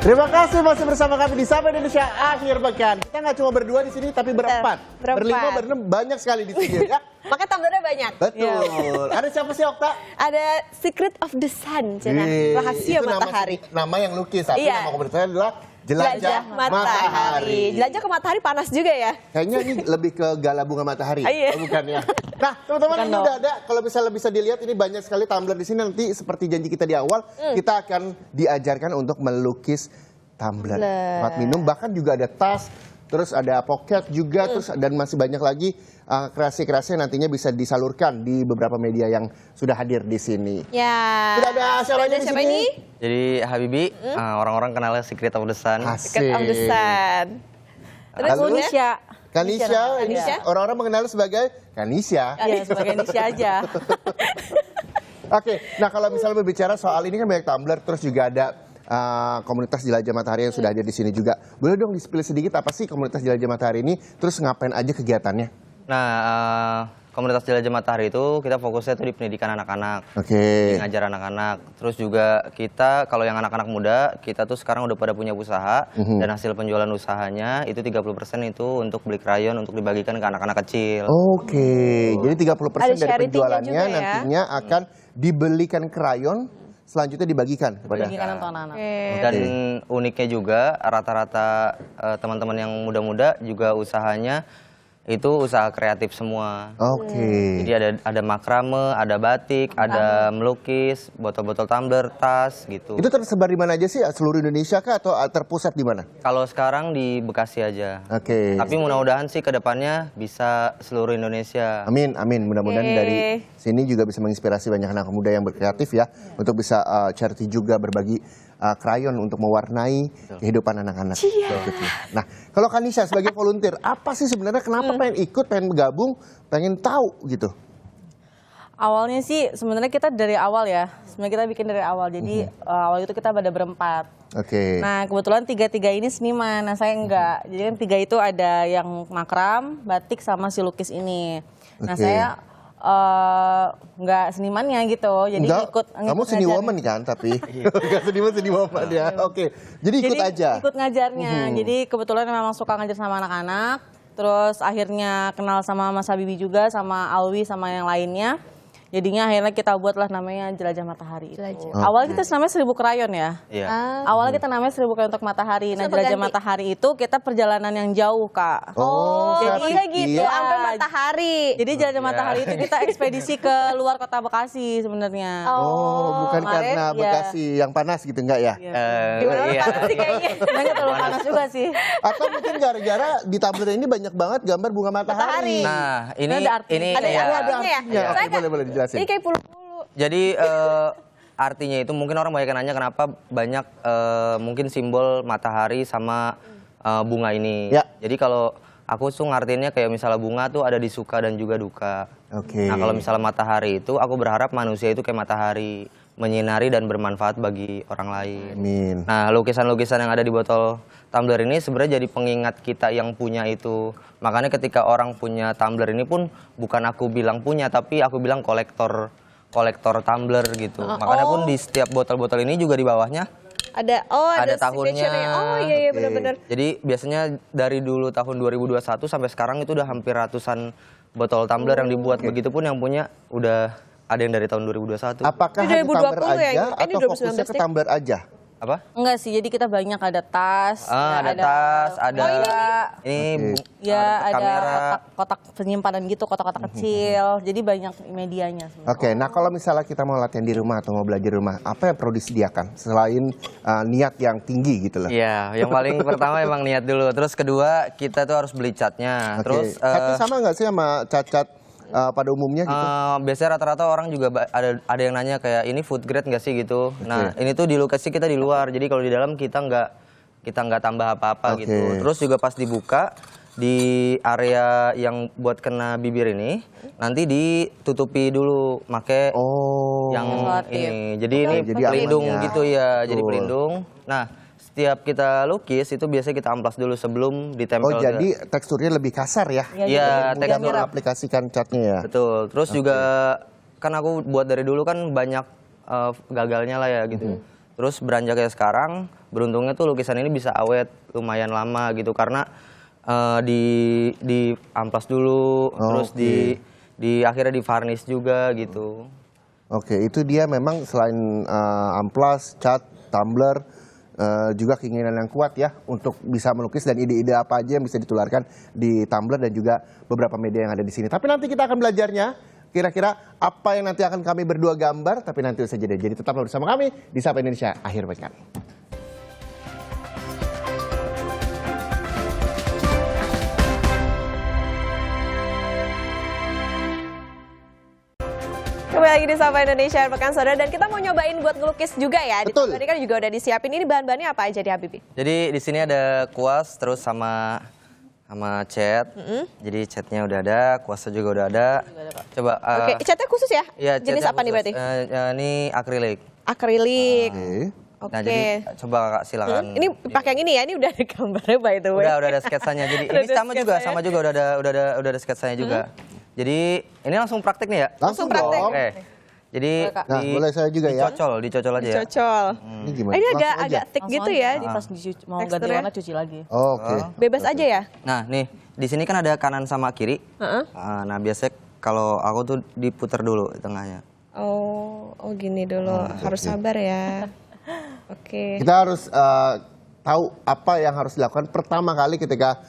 Terima kasih masih bersama kami di Sapa Indonesia Akhir Pekan. Kita nggak cuma berdua di sini, tapi berempat. Berlima, berenam, banyak sekali di sini ya. Makanya tumblernya banyak. Betul. Ada siapa sih, Okta? Ada Secret of the Sun, rahasia matahari. Nama yang lukis, tapi nama komunitasnya adalah Jelajah Matahari. Jelajah ke matahari panas juga ya? Kayaknya ini lebih ke gala bunga matahari, bukan ya? Nah, teman-teman ini udah ada. Kalau bisa dilihat ini banyak sekali tumbler di sini. Nanti seperti janji kita di awal, kita akan diajarkan untuk melukis tumbler. Tempat minum, bahkan juga ada tas, terus ada pocket juga, terus dan masih banyak lagi kreasi-kreasi yang nantinya bisa disalurkan di beberapa media yang sudah hadir di sini. Ya. Sudah ada siapa di sini? Jadi Habibi, orang-orang kenalnya Secret of the Sun. Secret of the Sun. Terus Kanisha. Orang-orang mengenal sebagai Kanisha. Iya, sebagai Kanisha aja. Oke, nah kalau misalnya berbicara soal ini kan banyak tumbler, terus juga ada komunitas Jelajah Matahari yang sudah ada di sini juga. Boleh dong di-spill sedikit apa sih komunitas Jelajah Matahari ini, terus ngapain aja kegiatannya? Nah, komunitas Jelajah Matahari itu kita fokusnya tuh di pendidikan anak-anak. Oke. Ngajar anak-anak. Terus juga kita kalau yang anak-anak muda, kita tuh sekarang udah pada punya usaha dan hasil penjualan usahanya itu 30% itu untuk beli krayon untuk dibagikan ke anak-anak kecil. Oke. Jadi 30% dari penjualannya juga, nantinya akan dibelikan krayon, selanjutnya dibagikan kepada anak-anak. Dan uniknya juga rata-rata teman-teman yang muda-muda juga usahanya itu usaha kreatif semua. Oke. Jadi ada makrame, ada batik, ada melukis, botol-botol tumbler, tas gitu. Itu tersebar di mana aja sih? Seluruh Indonesia kah atau terpusat di mana? Kalau sekarang di Bekasi aja. Oke. Tapi mudah-mudahan sih ke depannya bisa seluruh Indonesia. Amin, amin. Mudah-mudahan dari sini juga bisa menginspirasi banyak anak muda yang berkreatif ya, untuk bisa charity juga berbagi krayon untuk mewarnai kehidupan anak-anak berikutnya. Nah, kalau Kanisha sebagai volunteer, apa sih sebenarnya kenapa pengen ikut, pengen bergabung, pengen tahu gitu? Awalnya sih sebenarnya kita dari awal ya, sebenarnya kita bikin dari awal. Jadi awal itu kita pada berempat. Oke. Nah kebetulan tiga ini seniman, nah saya enggak. Jadi kan tiga itu ada yang makram, batik sama si lukis ini. Nah saya nggak senimannya gitu, jadi ikut. Kamu seni woman kan, tapi nggak seni woman ya. Oke, jadi ikut aja. Ikut ngajarnya. Jadi kebetulan memang suka ngajar sama anak-anak. Terus akhirnya kenal sama Mas Habibi juga, sama Alwi, sama yang lainnya. Jadinya akhirnya kita buatlah namanya Jelajah Matahari. Awalnya kita namanya 1000 krayon ya. Iya. Awalnya kita namanya 1000 krayon untuk matahari. Nah, Jelajah Matahari itu kita perjalanan yang jauh, Kak. Jadi gitu, sampai matahari. Jadi Jelajah Matahari itu kita ekspedisi ke luar kota Bekasi sebenarnya. Bukan karena Bekasi yang panas gitu enggak ya? Iya. Sebenarnya terlalu panas juga sih. Atau mungkin gara-gara di tumbler ini banyak banget gambar bunga matahari. Nah, ini ada artinya. Ada artinya. Oke, boleh dijelasin. Ini kayak puluh. Jadi artinya itu mungkin orang banyak yang nanya kenapa banyak mungkin simbol matahari sama bunga ini. Ya. Jadi kalau aku tuh ngartiinnya kayak misalnya bunga tuh ada di suka dan juga duka. Oke. Nah kalau misalnya matahari itu aku berharap manusia itu kayak matahari, menyinari dan bermanfaat bagi orang lain. Amin. Nah lukisan-lukisan yang ada di botol tumbler ini sebenarnya jadi pengingat kita yang punya itu. Makanya ketika orang punya tumbler ini pun bukan aku bilang punya, tapi aku bilang kolektor tumbler gitu. Makanya pun di setiap botol-botol ini juga di bawahnya ada tahunnya. Oh iya benar-benar. Jadi biasanya dari dulu tahun 2021 sampai sekarang itu udah hampir ratusan botol tumbler yang dibuat. Begitupun yang punya udah ada yang dari tahun 2021. Apakah hanya tumbler aja atau fokusnya ke tumbler aja? Apa? Enggak sih, jadi kita banyak ada tas. Ada tas, ada ini ada kotak penyimpanan gitu, kotak-kotak kecil. Jadi banyak medianya. Oke, nah kalau misalnya kita mau latihan di rumah atau mau belajar di rumah, apa yang perlu disediakan selain niat yang tinggi gitu loh? Iya, yang paling pertama emang niat dulu. Terus kedua kita tuh harus beli catnya. Terus catnya sama nggak sih sama cat pada umumnya gitu? Biasanya rata-rata orang juga ada yang nanya kayak ini food grade nggak sih gitu. Nah ini tuh di lokasi kita di luar, jadi kalau di dalam kita nggak tambah apa-apa gitu. Terus juga pas dibuka di area yang buat kena bibir ini nanti ditutupi dulu make yang ini. Jadi ini pelindung gitu ya, jadi pelindung. Nah setiap kita lukis itu biasanya kita amplas dulu sebelum ditempel. Oh jadi teksturnya lebih kasar ya? Iya, tekstur aplikasikan catnya ya. Betul. Terus juga kan aku buat dari dulu kan banyak gagalnya lah ya gitu. Terus beranjak kayak sekarang, beruntungnya tuh lukisan ini bisa awet lumayan lama gitu karena di amplas dulu, terus di akhirnya di varnish juga gitu. Oke, itu dia memang selain amplas, cat, tumbler, juga keinginan yang kuat ya untuk bisa melukis dan ide-ide apa aja yang bisa ditularkan di tumbler dan juga beberapa media yang ada di sini. Tapi nanti kita akan belajarnya. Kira-kira apa yang nanti akan kami berdua gambar, tapi nanti usai jeda. Jadi tetaplah bersama kami di Sapa Indonesia Akhir Pekan. Kembali lagi di Sapa Indonesia Akhir Pekan, saudara. Dan kita mau nyobain buat ngelukis juga ya. Betul. Tadi kan juga udah disiapin. Ini bahan-bahannya apa aja di Habibie? Jadi di sini ada kuas terus sama cat. Jadi catnya udah ada, kuasnya juga udah ada. Coba. Oke, catnya khusus ya? Iya, Jenis catnya apa nih khusus. berarti? Ini akrilik. Akrilik. Oke. Nah, jadi coba kakak silakan. Ini pakai yang ini ya, ini udah ada gambarnya by the way. Udah ada sketsanya. Jadi Udah ini ada sama juga udah ada sketsanya juga. Jadi ini langsung praktek nih ya. Langsung praktek. dong. Oke. Jadi Nah, boleh saya juga ya. dicocol aja ya. Cocol. Ini gimana? Ini Langsung aja. agak thick gitu ya. Pas mau ganti Teksturnya. warna cuci lagi. Oh, oke. Bebas aja ya? Nah, nih di sini kan ada kanan sama kiri. Nah, biasanya kalau aku tuh diputar dulu di tengahnya. Oh gini dulu. Harus sabar ya. Oke. Kita harus tahu apa yang harus dilakukan pertama kali ketika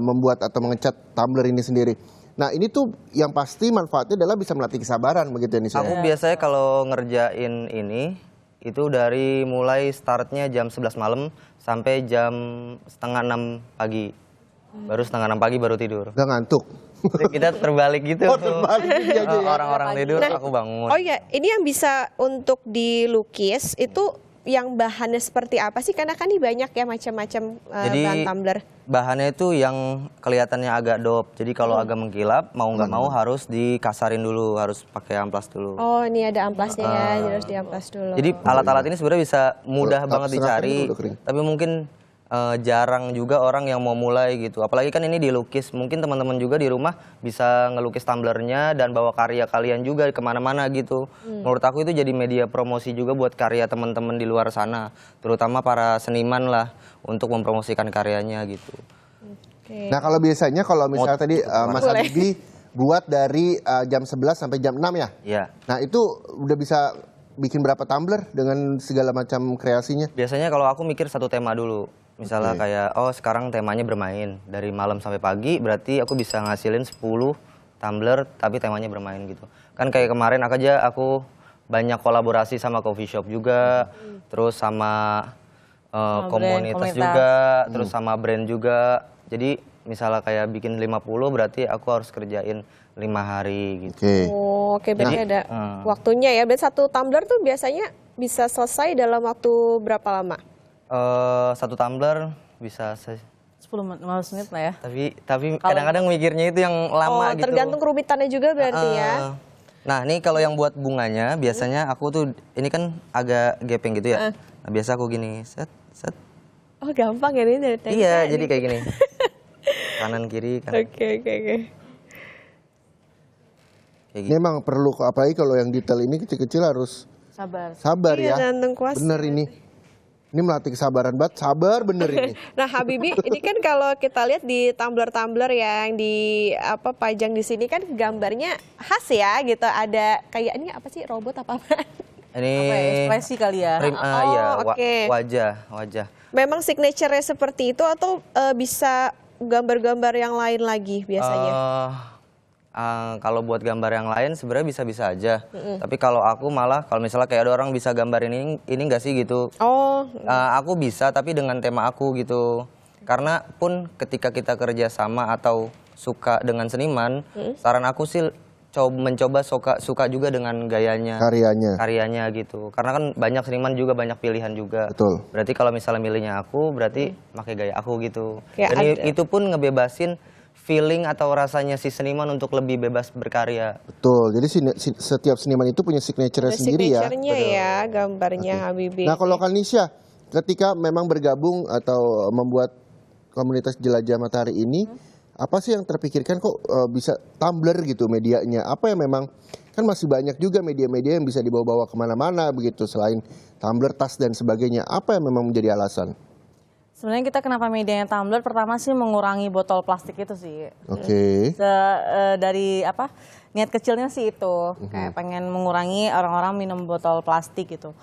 membuat atau mengecat tumbler ini sendiri. Nah, ini tuh yang pasti manfaatnya adalah bisa melatih kesabaran begitu ya Nisa. Aku biasanya kalau ngerjain ini itu dari mulai startnya jam 11 malam sampai jam setengah 6 pagi. Baru setengah 6 pagi baru tidur. Gak ngantuk. Kita terbalik gitu. Oh, terbalik gitu aja ya. Orang-orang tidur, aku bangun. Oh iya, ini yang bisa untuk dilukis itu yang bahannya seperti apa sih? Karena kan ini banyak ya macam-macam bahan tumbler. Bahannya itu yang kelihatannya agak dop. Jadi kalau agak mengkilap, mau nggak mau harus dikasarin dulu, harus pakai amplas dulu. Oh, ini ada amplasnya ya, jadi harus diamplas dulu. Jadi alat-alat ini sebenarnya bisa mudah banget setengah dicari, kering udah kering. tapi mungkin jarang juga orang yang mau mulai gitu. Apalagi kan ini dilukis, mungkin teman-teman juga di rumah bisa ngelukis tumblernya dan bawa karya kalian juga kemana-mana gitu. Menurut aku itu jadi media promosi juga buat karya teman-teman di luar sana, terutama para seniman lah untuk mempromosikan karyanya gitu. Oke. Nah, kalau biasanya kalau misalnya tadi Mas Boleh. Habibie buat dari jam 11 sampai jam 6 ya? Iya. Nah, itu udah bisa bikin berapa tumbler dengan segala macam kreasinya? Biasanya kalau aku mikir satu tema dulu. Misalnya kayak, oh sekarang temanya bermain. Dari malam sampai pagi berarti aku bisa ngasilin 10 tumbler tapi temanya bermain gitu. Kan kayak kemarin aku banyak kolaborasi sama coffee shop juga. Terus sama komunitas juga. Terus sama brand juga. Jadi misalnya kayak bikin 50 berarti aku harus kerjain 5 hari gitu. Oke. Oh, oke, berarti ada waktunya ya. Berarti satu tumbler tuh biasanya bisa selesai dalam waktu berapa lama? Satu tumbler bisa 10 menit lah ya. tapi kadang-kadang mikirnya itu yang lama gitu. Tergantung kerumitannya juga berarti ya. Nah, ini kalau yang buat bunganya biasanya aku tuh ini kan agak gepeng gitu ya. Nah, biasa aku gini, set. Oh, gampang ya ini dari teknik. Iya, jadi kayak gini. Kanan kiri kanan. Oke. Kayak Ini gitu. memang perlu, apalagi kalau yang detail ini kecil-kecil harus sabar Iya, ya. jantung kuas. Bener ini. Ini melatih kesabaran banget, sabar bener ini. Nah, Habibie, ini kan kalau kita lihat di tumbler-tumbler yang di pajang di sini kan gambarnya khas ya gitu. Ada kayak ini apa sih, robot apa? Ini Ekspresi kali ya. iya, oke. wajah. Memang signature-nya seperti itu atau bisa gambar-gambar yang lain lagi biasanya? Kalau buat gambar yang lain sebenarnya bisa-bisa aja. Tapi kalau aku malah kalau misalnya kayak ada orang bisa gambar ini enggak sih gitu. Oh, Aku bisa tapi dengan tema aku gitu. Karena pun ketika kita kerja sama atau suka dengan seniman, saran aku sih mencoba suka juga dengan gayanya, karyanya gitu. Karena kan banyak seniman juga banyak pilihan juga. Betul. Berarti kalau misalnya milihnya aku berarti pakai gaya aku gitu. Kayak Dan itu pun ngebebasin feeling atau rasanya si seniman untuk lebih bebas berkarya. Betul, jadi setiap seniman itu punya signature sendiri ya. signature-nya ya gambarnya Habibie. Nah, kalau Kanisha, ketika memang bergabung atau membuat komunitas Jelajah Matahari ini, apa sih yang terpikirkan kok bisa tumbler gitu medianya? Apa yang memang kan masih banyak juga media-media yang bisa dibawa-bawa kemana-mana begitu selain tumbler, tas dan sebagainya. Apa yang memang menjadi alasan? Sebenarnya kita kenapa medianya tumbler, pertama sih mengurangi botol plastik itu sih. Oke. Dari apa, niat kecilnya sih itu, kayak pengen mengurangi orang-orang minum botol plastik gitu.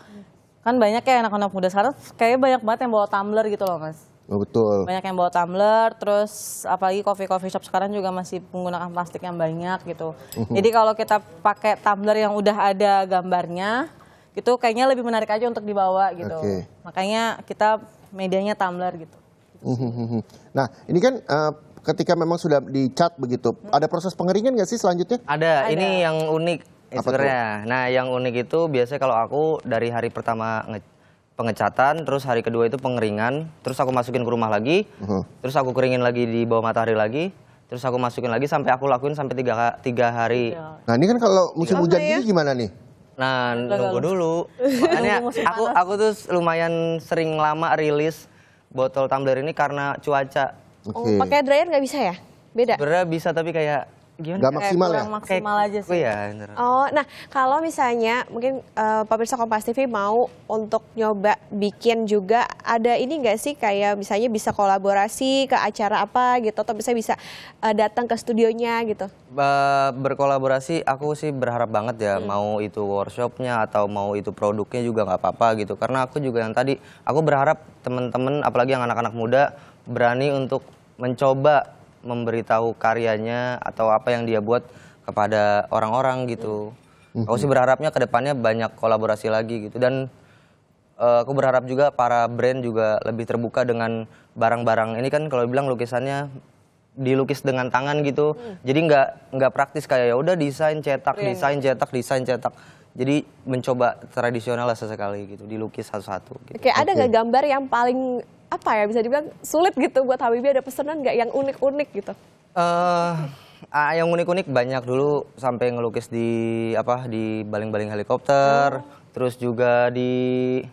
Kan banyak ya anak-anak muda sekarang kayaknya banyak banget yang bawa tumbler gitu loh Mas. Oh, betul. Banyak yang bawa tumbler, terus apalagi coffee shop sekarang juga masih menggunakan plastik yang banyak gitu. Jadi kalau kita pakai tumbler yang udah ada gambarnya, itu kayaknya lebih menarik aja untuk dibawa gitu. Oke. Makanya kita medianya tumbler gitu. Nah, ini kan ketika memang sudah dicat begitu, ada proses pengeringan nggak sih selanjutnya? Ada. Ini yang unik Apa sebenarnya. Nah, yang unik itu biasanya kalau aku dari hari pertama pengecatan, terus hari kedua itu pengeringan, terus aku masukin ke rumah lagi, terus aku keringin lagi di bawah matahari lagi, terus aku masukin lagi sampai aku lakuin sampai 3 hari. Nah, ini kan kalau musim hujan gini gimana nih? Nah, nunggu dulu. Makanya aku tuh lumayan sering lama rilis botol tumbler ini karena cuaca. Oh, pakai dryer nggak bisa ya? Beda? Sebenarnya bisa tapi kayak gimana? Gak maksimal ya? Kurang maksimal aja sih. Iya, Oh, nah kalau misalnya mungkin pemirsa Kompas TV mau untuk nyoba bikin juga, ada ini nggak sih kayak misalnya bisa kolaborasi ke acara apa gitu, atau bisa datang ke studionya gitu? Berkolaborasi aku sih berharap banget ya, mau itu workshopnya atau mau itu produknya juga nggak apa-apa gitu, karena aku juga yang tadi aku berharap teman-teman apalagi yang anak-anak muda berani untuk mencoba memberitahu karyanya atau apa yang dia buat kepada orang-orang gitu. Aku sih berharapnya kedepannya banyak kolaborasi lagi gitu, dan aku berharap juga para brand juga lebih terbuka dengan barang-barang ini. Kan kalau bilang lukisannya dilukis dengan tangan gitu, jadi nggak praktis kayak ya udah desain cetak, desain cetak. Jadi mencoba tradisional lah sesekali gitu, dilukis satu-satu. Gitu. Oke, ada nggak gambar yang paling apa ya bisa dibilang sulit gitu buat Habibie, ada pesanan nggak yang unik-unik gitu? Yang unik-unik banyak, dulu sampai ngelukis di baling-baling helikopter, terus juga di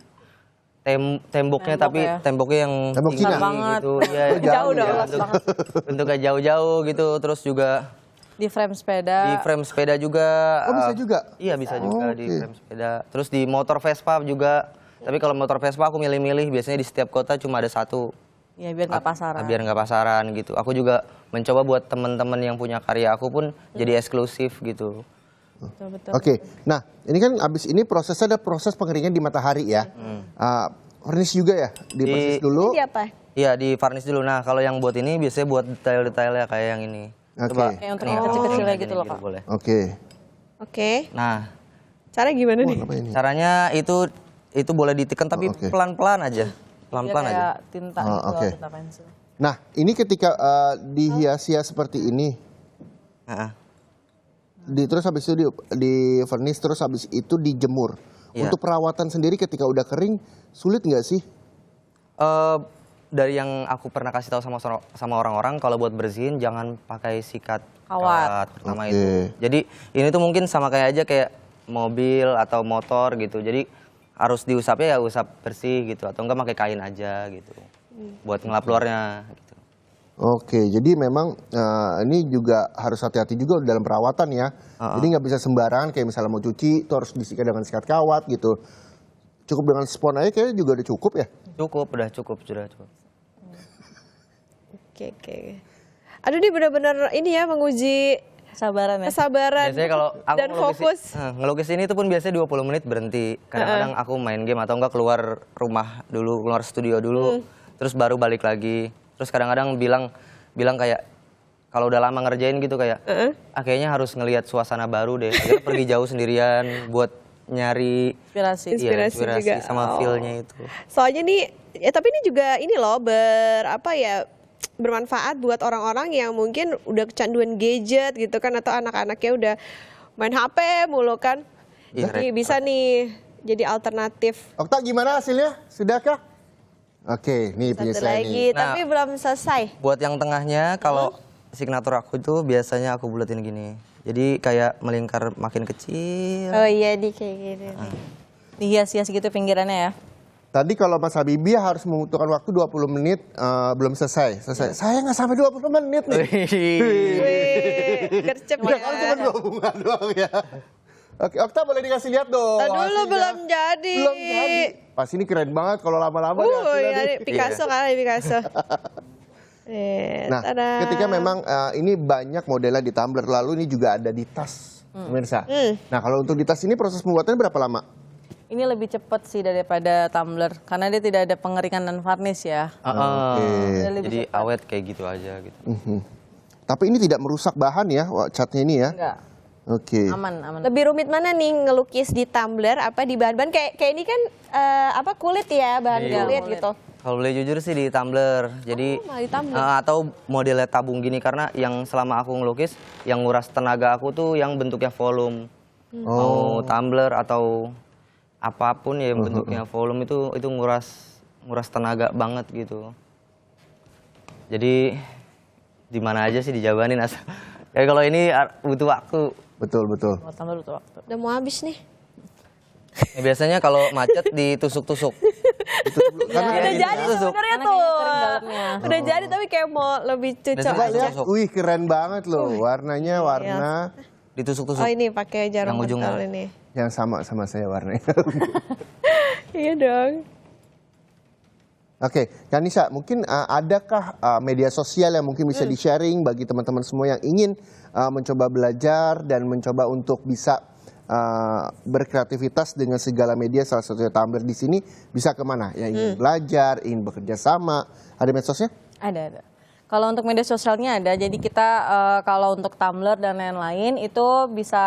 temboknya tapi ya. Temboknya yang Tembok tinggi Cina. gitu. Ya, Jauh dong, luas banget. bentuknya jauh-jauh gitu, terus juga Di frame sepeda. di frame sepeda juga. Oh, bisa juga? Iya, bisa juga di oke. frame sepeda. Terus di motor Vespa juga. Tapi kalau motor Vespa aku milih-milih, biasanya di setiap kota cuma ada satu. Ya biar nggak pasaran. Biar nggak pasaran gitu. Aku juga mencoba buat teman-teman yang punya karya aku pun jadi eksklusif gitu. Betul. Oke, nah ini kan abis ini prosesnya ada proses pengeringan di matahari ya. Varnish juga ya, dipersis dulu. Ini apa? Iya, di varnish dulu. Nah, kalau yang buat ini biasanya buat detail-detailnya kayak yang ini. Oke. Kayak untuk yang kecil-kecilnya gitu loh, Kak. Boleh. Oke. Nah, Cara gimana nih? Apa ini? caranya itu boleh ditekan tapi oke. pelan-pelan aja. Pelan-pelan Dia aja. kayak tinta gitu loh, oke. tinta pensil. Nah, ini ketika dihias-hias seperti ini, Heeh. terus habis itu di varnish, terus habis itu dijemur. Iya. Untuk perawatan sendiri ketika udah kering, sulit nggak sih? Dari yang aku pernah kasih tahu sama orang-orang, kalau buat bersihin jangan pakai sikat Kawat. pertama Oke. itu. Jadi ini tuh mungkin sama kayak aja kayak mobil atau motor gitu. Jadi harus diusapnya ya usap bersih gitu, atau enggak pakai kain aja gitu. Buat ngelap luarnya gitu. Oke, jadi memang ini juga harus hati-hati juga dalam perawatan ya. Jadi nggak bisa sembarangan kayak misalnya mau cuci, itu harus disikat dengan sikat kawat gitu. Cukup dengan spons aja kayaknya juga udah cukup ya. Sudah cukup. Oke. Aduh, ini benar-benar ini ya menguji Kesabaran ya. kesabaran Biasanya kalau aku dan fokus. ngelukis ini tuh pun biasanya 20 menit berhenti. Kadang-kadang aku main game atau enggak keluar rumah dulu, keluar studio dulu, terus baru balik lagi. Terus kadang-kadang bilang kayak kalau udah lama ngerjain gitu kayak kayaknya harus ngelihat suasana baru deh. Akhirnya pergi jauh sendirian buat nyari Inspirasi. Inspirasi juga. sama feel-nya itu. Soalnya nih, tapi ini juga ini loh bermanfaat buat orang-orang yang mungkin udah kecanduan gadget gitu kan, atau anak-anaknya udah main HP mulu kan. Iya, Jadi bisa nih jadi alternatif. Okta gimana hasilnya? Sudahkah? Oke, nih punya Satu saya lagi, nih. Nah. tapi belum selesai. Buat yang tengahnya kalau signatur aku itu biasanya aku buletin gini. Jadi kayak melingkar makin kecil. Oh iya, di kayak gini. Dihias-hias gitu pinggirannya ya. Tadi kalau Mas Habibie harus membutuhkan waktu 20 menit belum selesai. Saya nggak sampai 20 menit nih. Wih, gercep Ya ya. kan cuma 2 bunga doang ya. Oke, Okta boleh dikasih lihat dong. Dulu hasilnya. belum jadi. Belum jadi. Pas ini keren banget kalau lama-lama nih hasilnya Ya, nih. Picasso kali Picasso. Nah, ketika memang ini banyak modelnya di tumbler, lalu ini juga ada di tas, pemirsa. Nah, kalau untuk di tas ini proses pembuatannya berapa lama? Ini lebih cepat sih daripada tumbler karena dia tidak ada pengeringan dan varnish ya. Dia lebih Jadi cepat. awet kayak gitu aja gitu. Tapi ini tidak merusak bahan ya, catnya ini ya? Enggak. Oke. Aman. Lebih rumit mana nih ngelukis di tumbler apa di bahan-bahan kayak ini kan apa kulit ya, bahan Iya. kulit Kulit. gitu. Kalau boleh jujur sih di tumbler. Jadi malah di tumbler. atau modelnya tabung gini karena yang selama aku ngelukis yang nguras tenaga aku tuh yang bentuknya volume. Mau tumbler atau apapun ya yang bentuknya volume itu nguras tenaga banget gitu. Jadi di mana aja sih dijabanin asal. Kayak kalau ini butuh waktu. Betul. Buat tumbler butuh waktu. Udah mau habis nih. Ya, biasanya kalau macet ditusuk-tusuk. Karena Udah ini jadi ya. sebenarnya Karena tuh. kering dalamnya. Udah jadi tapi kayak mau lebih cocok Coba aja. lihat. Wih, keren banget loh. Warnanya warna Ditusuk-tusuk. Oh ini pakai jarum Yang ujungnya. kental ini. yang sama saya warnanya. Iya dong. Oke, Kanisa, mungkin adakah media sosial yang mungkin bisa di-sharing bagi teman-teman semua yang ingin mencoba belajar dan mencoba untuk bisa berkreativitas dengan segala media, salah satunya Tumblr di sini, bisa kemana? Yang ingin belajar, ingin bekerja sama, ada medsosnya? Ada. Kalau untuk media sosialnya ada, jadi kita kalau untuk Tumblr dan lain-lain itu bisa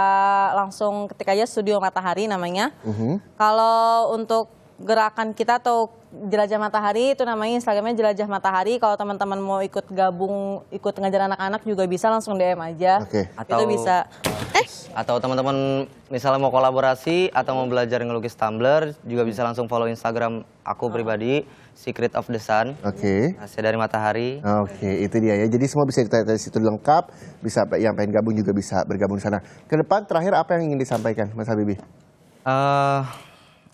langsung ketik aja Studio Matahari namanya. Kalau untuk gerakan kita atau Jelajah Matahari itu namanya Instagramnya Jelajah Matahari. Kalau teman-teman mau ikut gabung, ikut ngajar anak-anak juga bisa langsung DM aja. Oke. Itu bisa. Atau teman-teman misalnya mau kolaborasi atau mau belajar ngelukis Tumblr juga bisa langsung follow Instagram aku pribadi Secret of the Sun. Oke. Hasil dari Matahari. Oke, itu dia ya. Jadi semua bisa dilihat di situ lengkap. Bisa yang pengen gabung juga bisa bergabung di sana. Ke depan terakhir apa yang ingin disampaikan, Mas Habibie?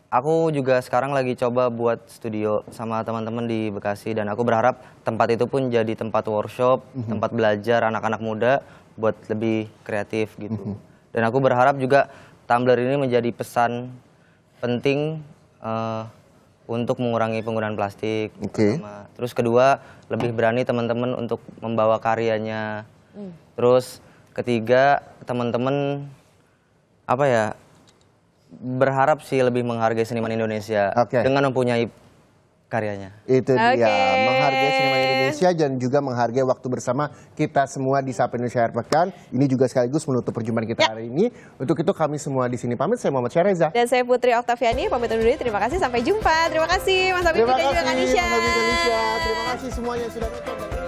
Aku juga sekarang lagi coba buat studio sama teman-teman di Bekasi dan aku berharap tempat itu pun jadi tempat workshop, tempat belajar anak-anak muda buat lebih kreatif gitu. Dan aku berharap juga Tumblr ini menjadi pesan penting untuk mengurangi penggunaan plastik. Oke. Pertama. Terus kedua, lebih berani teman-teman untuk membawa karyanya. Terus ketiga, teman-teman berharap sih lebih menghargai seniman Indonesia dengan mempunyai karyanya. Itu Oke. dia, menghargai seniman Indonesia dan juga menghargai waktu bersama kita semua di Sapa Indonesia Akhir Pekan. Ini juga sekaligus menutup perjumpaan kita hari ini. Untuk itu kami semua di sini pamit. Saya Muhammad Syareza. Dan saya Putri Oktaviani, pamit undur diri. Terima kasih, sampai jumpa. Terima kasih Mas Habibie dan juga Kanisha. Terima kasih semuanya yang sudah nonton.